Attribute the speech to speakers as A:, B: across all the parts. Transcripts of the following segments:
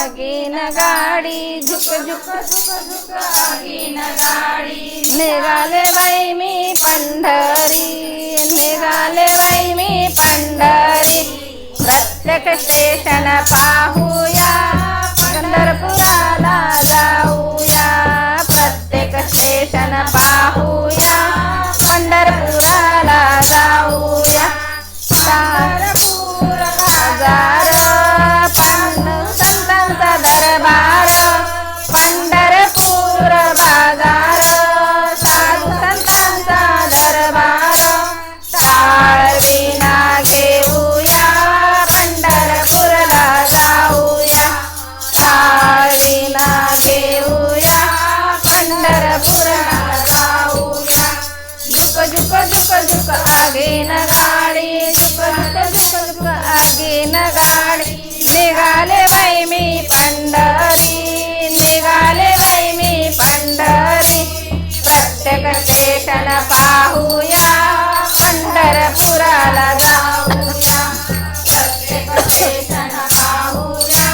A: आगीन गाडी झुक झुक झुक झुक आगीन गाडी निघाले बाई मी पंढरी निघाले बाई मी पंढरी प्रत्येक स्टेशन पाहूया पंढरपुराला जाऊया प्रत्येक स्टेशन पाहूया पंढरपुराला जाऊया पंढरपूर बाजार संतांचा दरबार पंढरपूर बाजार साधू संतांचा दरबार टाळविना घेऊया पंढरपूरला जाऊया टाळविना घेऊया पंढरपूरला जाऊया झुक झुक झुक झुक आगीन गाडी झुक झुक झुक झुक आगीन गाडी निघाले बाई मी पंढरी निघाले बाई मी पंढरी प्रत्येक स्टेशन पाहूया पंढरपुराला जाऊया प्रत्येक स्टेशन पाहूया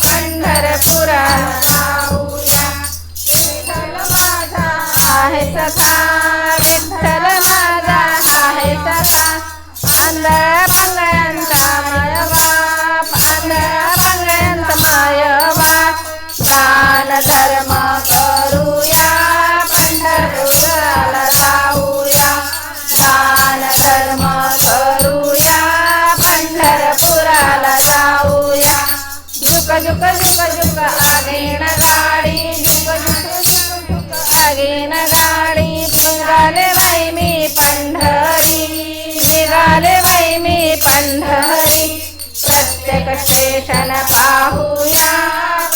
A: पंढरपुराला जाऊया विठ्ठल माझा आहे सखा विठ्ठल माझा आहे सखा आंधळ्या बांगड्यांचा मायवा आंधळ्या बांगड्यांचा मायवा दान धर्म करूया पंढरपुराला जाऊया दान धर्म करूया पंढरपुराला जाऊया झुक झुक झुक झुक आगीन गाडी झुक झुक झुक झुक आगीन गाडी निघाले बाई मी पंढरी निघाले बाई मी पंढरी प्रत्येक स्टेशन पाहूया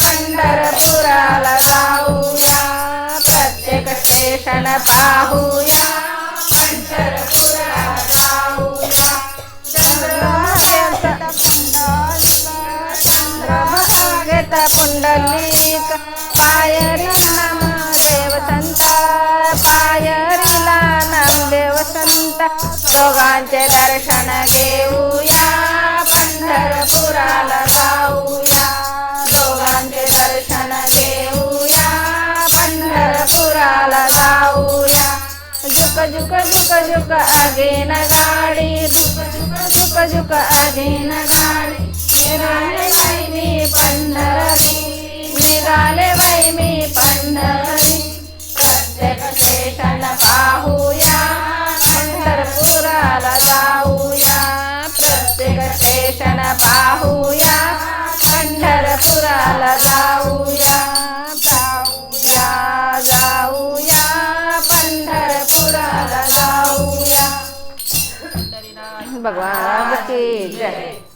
A: पंढरपुराला जाऊया प्रत्येक स्टेशन पाहूया पंढरपुराला जाऊया चंद्रभागेत पुंडलिक पायरीला नामदेव संत पायरीला नामदेव संत दोघांचे दर्शन घेऊया पंढरपुराला जाऊया दोघांचे दर्शन घेऊया पंढरपुराला जाऊया झुक झुक झुक झुक आगीन गाडी झुक झुक झुक झुक आगीन गाडी निघाले बाई मी पंढरी निघाले बाई मी पंढरी प्रत्येक स्टेशन पाहूया पंढरपुराला जाऊया प्रत्येक स्टेशन पाहूया पंढरपुराला जाऊया जाऊया जाऊया पंढरपुराला जाऊया भगवान की जय।